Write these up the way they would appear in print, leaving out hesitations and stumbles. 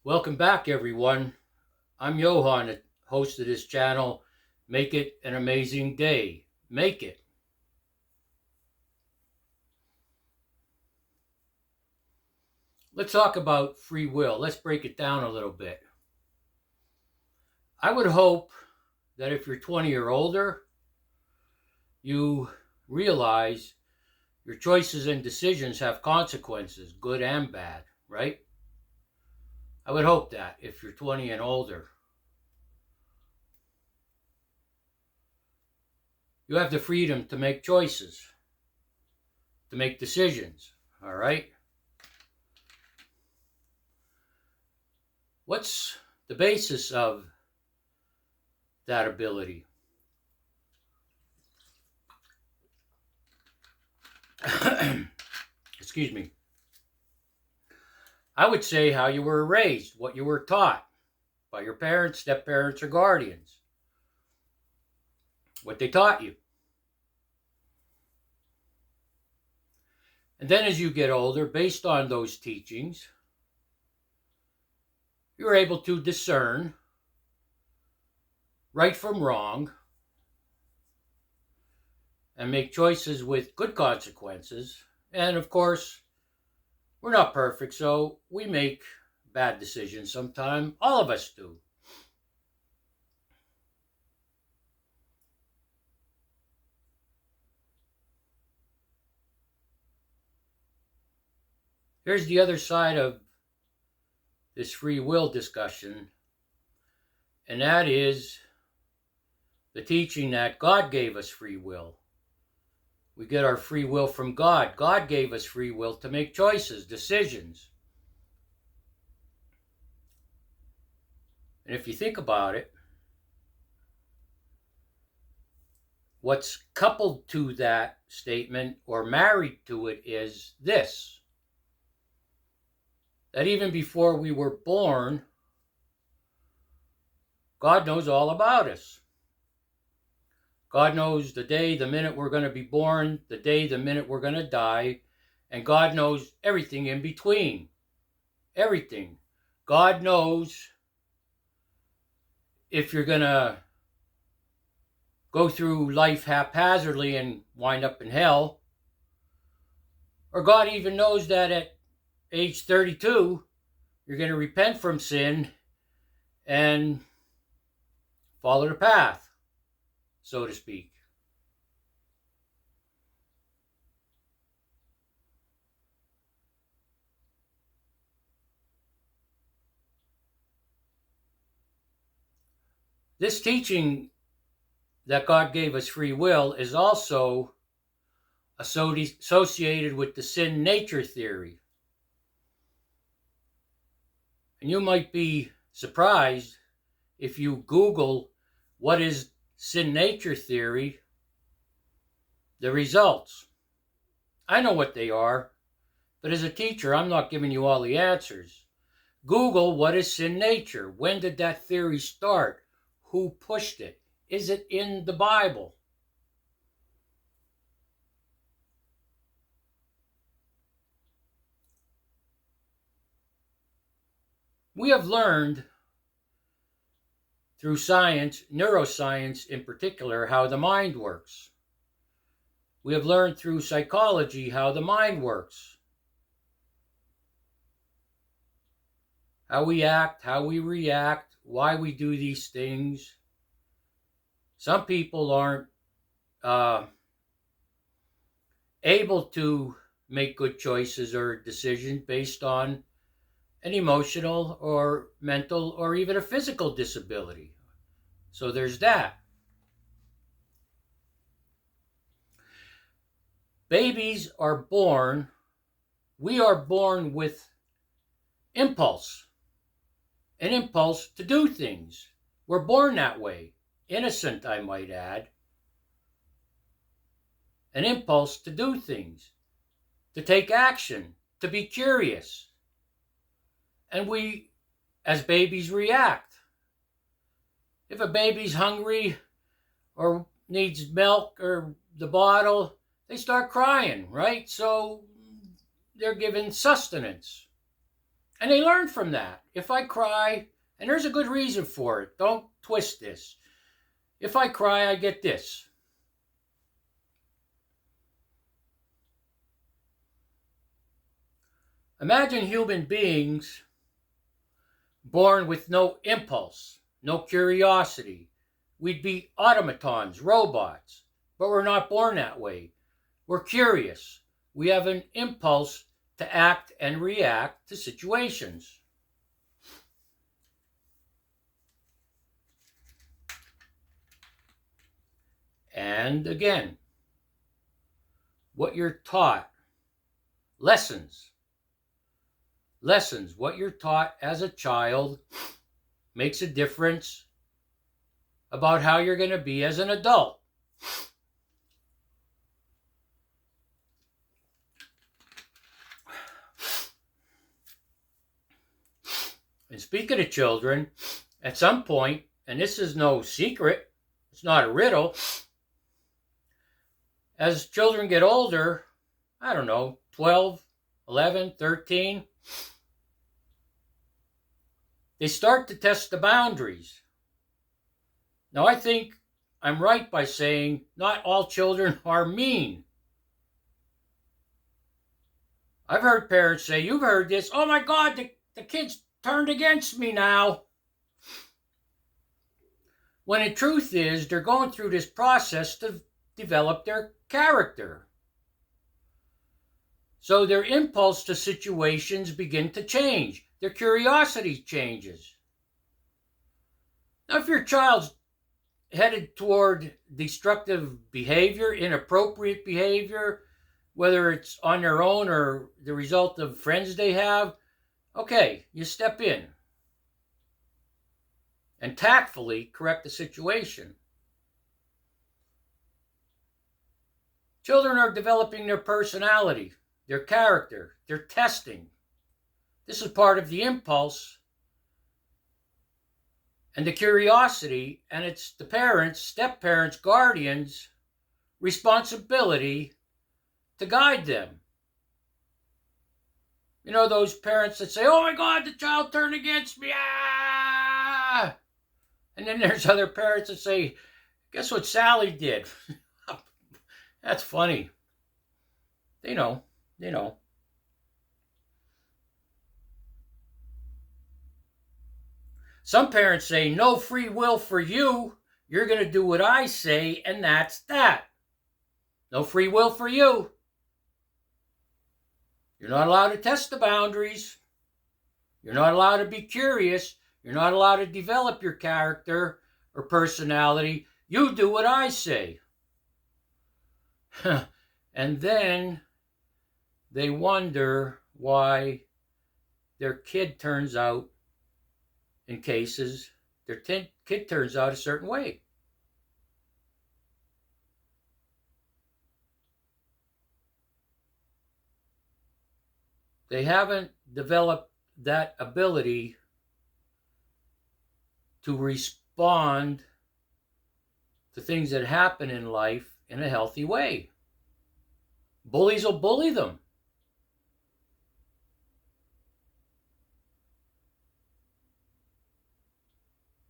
Welcome back, everyone. I'm Johan, the host of this channel. Make it an amazing day. Make it. Let's talk about free will. Let's break it down a little bit. I would hope that if you're 20 or older, you realize your choices and decisions have consequences, good and bad, right? I would hope that if you're 20 and older. You have the freedom to make choices, to make decisions, all right? What's the basis of that ability? Excuse me. I would say how you were raised, what you were taught by your parents, step parents, or guardians, what they taught you. And then as you get older, based on those teachings, you're able to discern right from wrong and make choices with good consequences. And of course, we're not perfect, so we make bad decisions sometimes. All of us do. Here's the other side of this free will discussion, and that is the teaching that God gave us free will. We get our free will from God. God gave us free will to make choices, decisions. And if you think about it, what's coupled to that statement or married to it is this: that even before we were born, God knows all about us. God knows the day, the minute we're going to be born, the day, the minute we're going to die, and God knows everything in between. Everything. God knows if you're going to go through life haphazardly and wind up in hell, or God even knows that at age 32, you're going to repent from sin and follow the path, so to speak. This teaching that God gave us free will is also associated with the sin nature theory. And you might be surprised if you Google what is sin nature theory, the results. I know what they are, but as a teacher, I'm not giving you all the answers. Google what is sin nature. When did that theory start? Who pushed it? Is it in the Bible? We have learned through science, neuroscience in particular, how the mind works. We have learned through psychology how the mind works. How we act, how we react, why we do these things. Some people aren't able to make good choices or decisions based on an emotional or mental or even a physical disability. So there's that. Babies are born, we are born with impulse, an impulse to do things. We're born that way. Innocent, I might add. An impulse to do things, to take action, to be curious. And we, as babies, react. If a baby's hungry or needs milk or the bottle, they start crying, right? So they're given sustenance. And they learn from that. If I cry, and there's a good reason for it, don't twist this. If I cry, I get this. Imagine human beings born with no impulse, no curiosity. We'd be automatons, robots, but we're not born that way. We're curious. We have an impulse to act and react to situations. And again, what you're taught, lessons, what you're taught as a child makes a difference about how you're going to be as an adult. And speaking of children, at some point, and this is no secret, it's not a riddle, as children get older, I don't know, 12, 11, 13, they start to test the boundaries. Now, I think I'm right by saying not all children are mean. I've heard parents say, you've heard this, oh my God, the kid's turned against me now. When the truth is, they're going through this process to develop their character. So their impulse to situations begin to change. Their curiosity changes. Now, if your child's headed toward destructive behavior, inappropriate behavior, whether it's on their own or the result of friends they have, okay, you step in and tactfully correct the situation. Children are developing their personality, their character, their testing. This is part of the impulse and the curiosity, and it's the parents, step-parents, guardians' responsibility to guide them. You know, those parents that say, oh my God, the child turned against me, ah! And then there's other parents that say, guess what Sally did? That's funny. They know. Some parents say, no free will for you. You're going to do what I say, and that's that. No free will for you. You're not allowed to test the boundaries. You're not allowed to be curious. You're not allowed to develop your character or personality. You do what I say. And then they wonder why their kid turns out, in cases, their kid turns out a certain way. They haven't developed that ability to respond to things that happen in life in a healthy way. Bullies will bully them.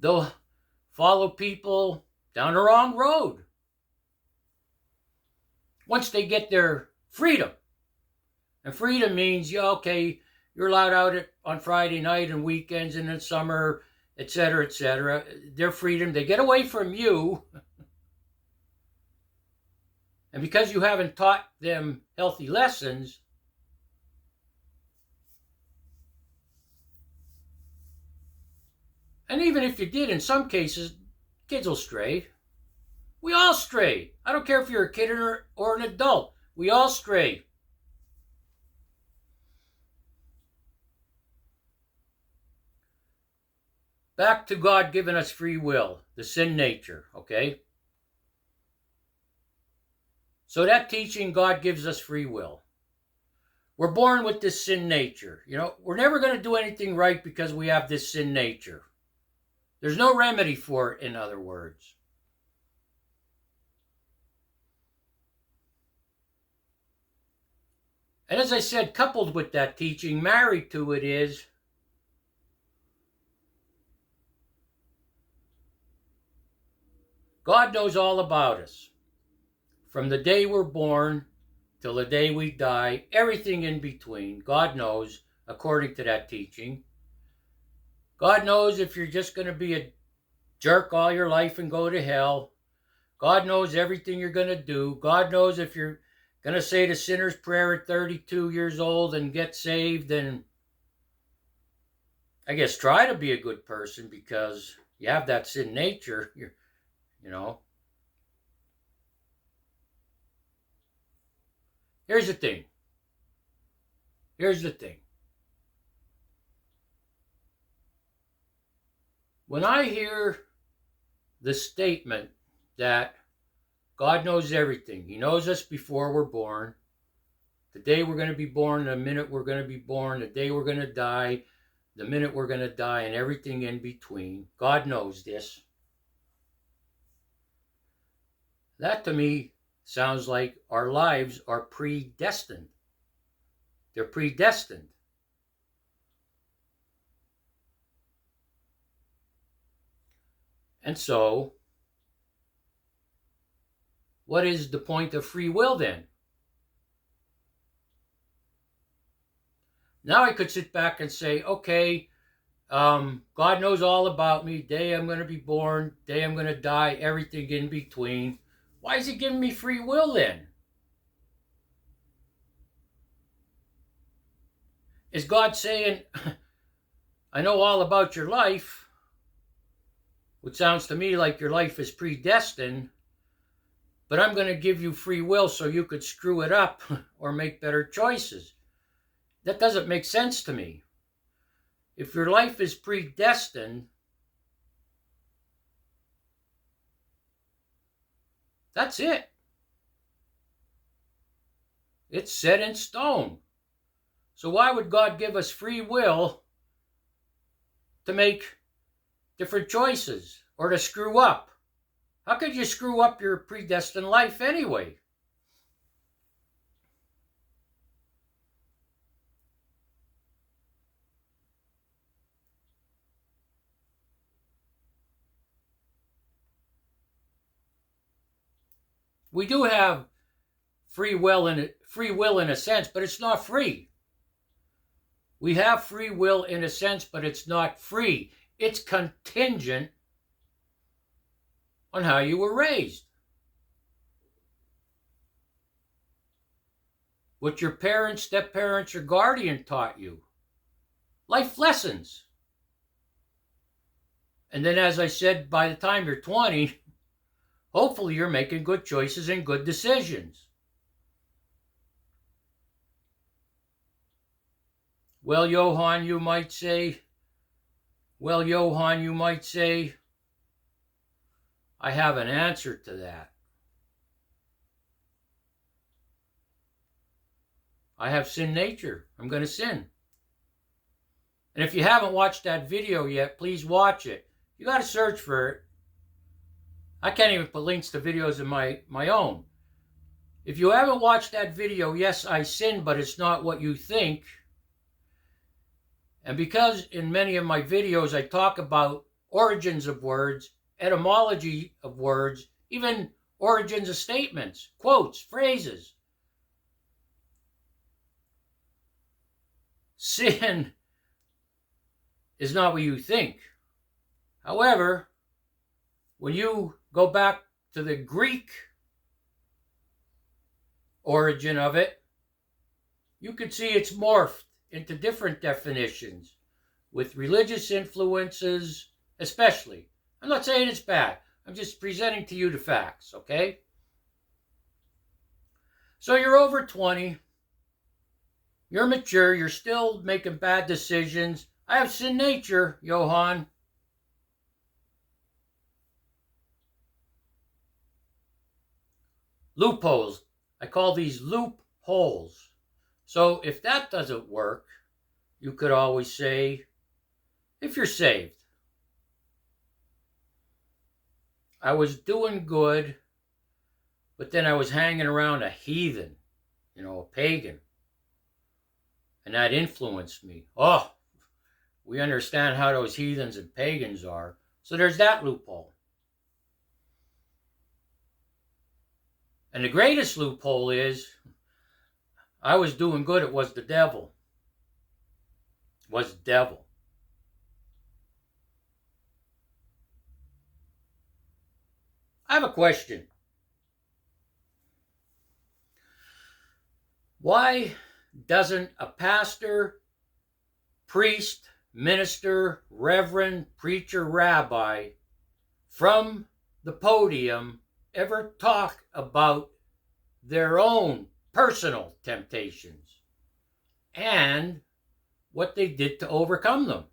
They'll follow people down the wrong road. Once they get their freedom, and freedom means, yeah, okay, you're allowed out on Friday night and weekends and in summer, etc., etc. Their freedom, they get away from you. And because you haven't taught them healthy lessons, and even if you did, in some cases, kids will stray. We all stray. I don't care if you're a kid or an adult. We all stray. Back to God giving us free will, the sin nature, okay? So that teaching, God gives us free will. We're born with this sin nature. You know, we're never going to do anything right because we have this sin nature. There's no remedy for it, in other words. And as I said, coupled with that teaching, married to it is God knows all about us. From the day we're born till the day we die, everything in between, God knows, according to that teaching. God knows if you're just going to be a jerk all your life and go to hell. God knows everything you're going to do. God knows if you're going to say the sinner's prayer at 32 years old and get saved, and I guess try to be a good person because you have that sin nature, you know. Here's the thing. When I hear the statement that God knows everything, He knows us before we're born, the day we're going to be born, the minute we're going to be born, the day we're going to die, the minute we're going to die, and everything in between, God knows this. That to me sounds like our lives are predestined. They're predestined. And so, what is the point of free will then? Now I could sit back and say, okay, God knows all about me, day I'm going to be born, day I'm going to die, everything in between. Why is He giving me free will then? Is God saying, I know all about your life, which sounds to me like your life is predestined, but I'm going to give you free will so you could screw it up or make better choices? That doesn't make sense to me. If your life is predestined, that's it. It's set in stone. So why would God give us free will to make different choices or to screw up? How could you screw up your predestined life anyway? We do have free will in a sense, but it's not free. We have free will in a sense, but it's not free. It's contingent on how you were raised. What your parents, step-parents, or guardian taught you. Life lessons. And then, as I said, by the time you're 20, hopefully you're making good choices and good decisions. Well, Johann, you might say, I have an answer to that. I have sin nature. I'm going to sin. And if you haven't watched that video yet, please watch it. You got to search for it. I can't even put links to videos of my own. If you haven't watched that video, yes, I sin, but it's not what you think. And because in many of my videos I talk about origins of words, etymology of words, even origins of statements, quotes, phrases, sin is not what you think. However, when you go back to the Greek origin of it, you can see it's morphed into different definitions with religious influences, especially. I'm not saying it's bad. I'm just presenting to you the facts, okay? So you're over 20. You're mature. You're still making bad decisions. I have sin nature, Johann. Loopholes. I call these loopholes. So if that doesn't work, you could always say, if you're saved, I was doing good, but then I was hanging around a heathen, a pagan, and that influenced me. Oh, we understand how those heathens and pagans are. So there's that loophole. And the greatest loophole is I was doing good, it was the devil. It was the devil. I have a question. Why doesn't a pastor, priest, minister, reverend, preacher, rabbi from the podium ever talk about their own personal temptations and what they did to overcome them?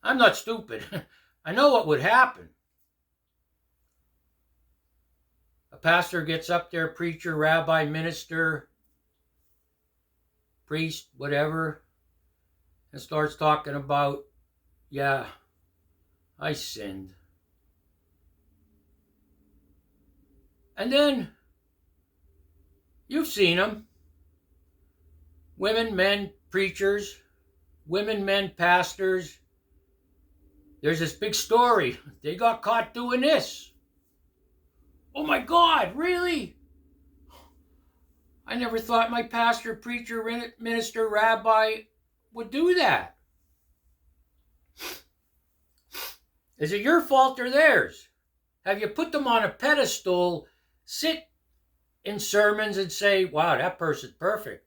I'm not stupid. I know what would happen. A pastor gets up there, preacher, rabbi, minister, priest, whatever, and starts talking about, yeah, I sinned. And then you've seen them. Women, men, preachers, women, men, pastors. There's this big story. They got caught doing this. Oh my God, really? I never thought my pastor, preacher, minister, rabbi would do that. Is it your fault or theirs? Have you put them on a pedestal, sit in sermons and say, wow, that person's perfect?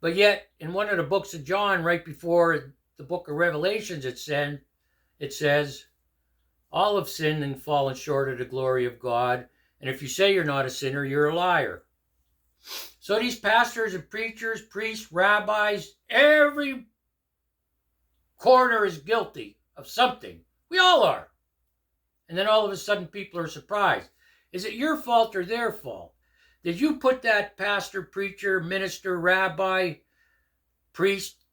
But yet, in one of the books of John, right before the book of Revelations, it says, all have sinned and fallen short of the glory of God. And if you say you're not a sinner, you're a liar. So these pastors and preachers, priests, rabbis, every corner is guilty of something. We all are. And then all of a sudden people are surprised. Is it your fault or their fault? Did you put that pastor, preacher, minister, rabbi, priest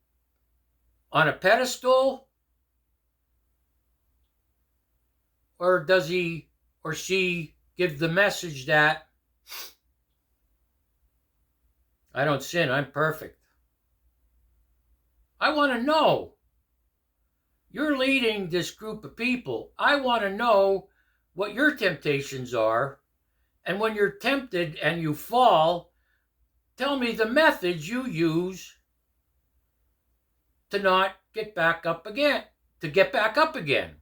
on a pedestal? Or does he or she give the message that I don't sin, I'm perfect? I want to know. You're leading this group of people. I want to know what your temptations are. And when you're tempted and you fall, tell me the methods you use to not get back up again, to get back up again.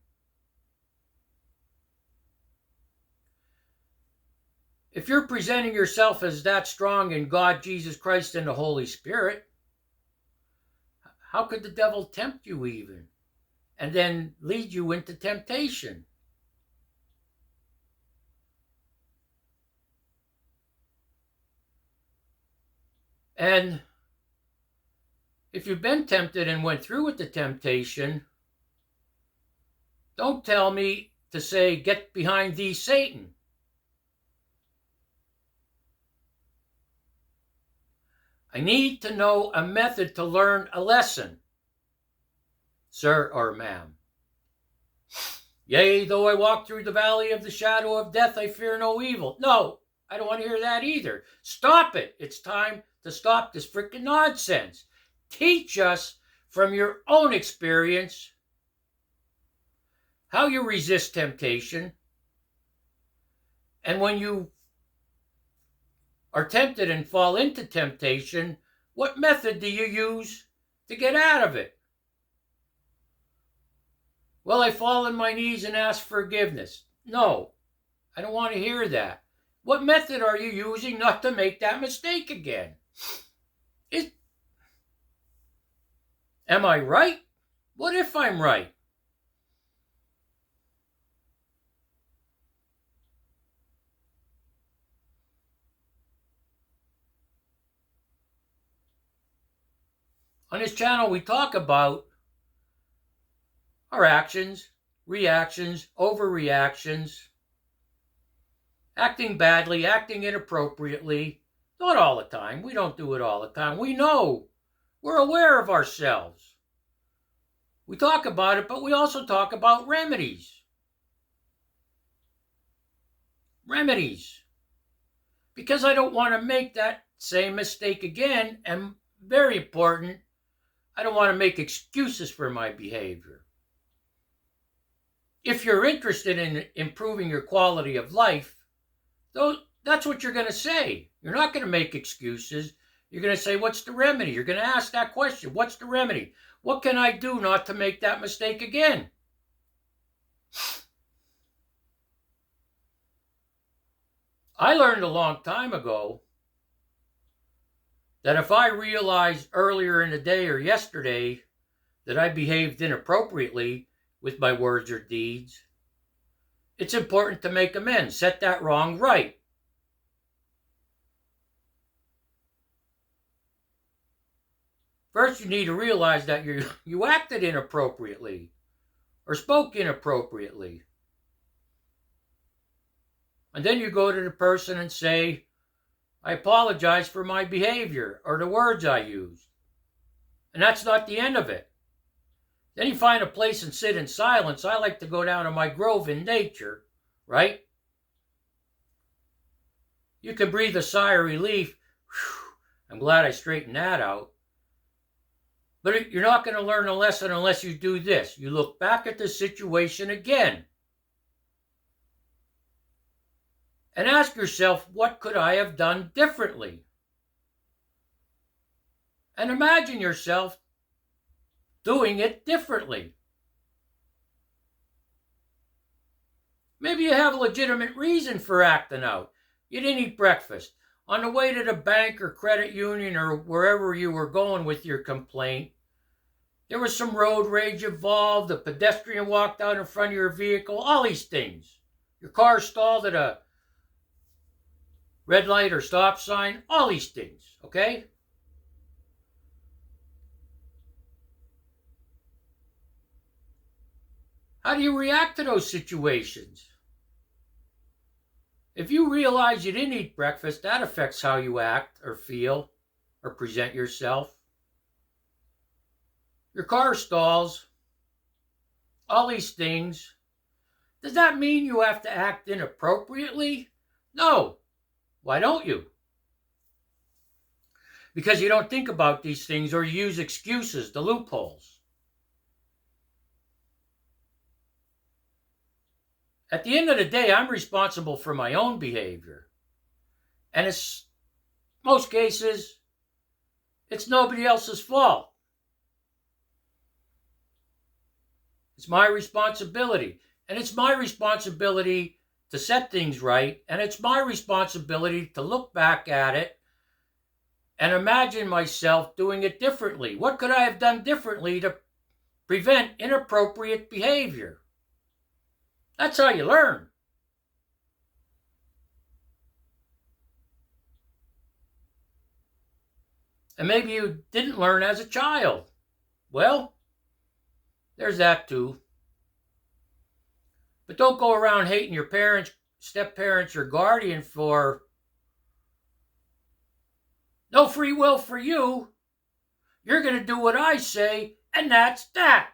If you're presenting yourself as that strong in God, Jesus Christ, and the Holy Spirit, how could the devil tempt you even and then lead you into temptation? And if you've been tempted and went through with the temptation, don't tell me to say, get behind thee, Satan. I need to know a method to learn a lesson, sir or ma'am. Yea, though I walk through the valley of the shadow of death, I fear no evil. No, I don't want to hear that either. Stop it. It's time to stop this freaking nonsense. Teach us from your own experience how you resist temptation. And when you are tempted and fall into temptation, what method do you use to get out of it? Well, I fall on my knees and ask forgiveness. No, I don't want to hear that. What method are you using not to make that mistake again? Am I right? What if I'm right? On this channel, we talk about our actions, reactions, overreactions, acting badly, acting inappropriately. Not all the time. We don't do it all the time. We know. We're aware of ourselves. We talk about it, but we also talk about remedies. Remedies. Because I don't want to make that same mistake again, and very important, I don't want to make excuses for my behavior. If you're interested in improving your quality of life, That's what you're going to say. You're not going to make excuses. You're going to say, what's the remedy? You're going to ask that question. What's the remedy? What can I do not to make that mistake again? I learned a long time ago that if I realized earlier in the day or yesterday that I behaved inappropriately with my words or deeds, it's important to make amends, set that wrong right. First, you need to realize that you acted inappropriately or spoke inappropriately. And then you go to the person and say, I apologize for my behavior or the words I used. And that's not the end of it. Then you find a place and sit in silence. I like to go down to my grove in nature, right? You can breathe a sigh of relief. Whew, I'm glad I straightened that out. But you're not going to learn a lesson unless you do this. You look back at the situation again and ask yourself, what could I have done differently? And imagine yourself doing it differently. Maybe you have a legitimate reason for acting out. You didn't eat breakfast. On the way to the bank or credit union or wherever you were going with your complaint, there was some road rage involved, a pedestrian walked out in front of your vehicle, all these things. Your car stalled at a red light or stop sign, all these things, okay? How do you react to those situations? If you realize you didn't eat breakfast, that affects how you act or feel or present yourself. Your car stalls, all these things. Does that mean you have to act inappropriately? No. Why don't you? Because you don't think about these things or you use excuses, the loopholes. At the end of the day, I'm responsible for my own behavior. And it's most cases, it's nobody else's fault. It's my responsibility. And it's my responsibility to set things right. And it's my responsibility to look back at it and imagine myself doing it differently. What could I have done differently to prevent inappropriate behavior? That's how you learn. And maybe you didn't learn as a child. Well, there's that too. But don't go around hating your parents, step-parents, or guardian for no free will for you. You're going to do what I say, and that's that.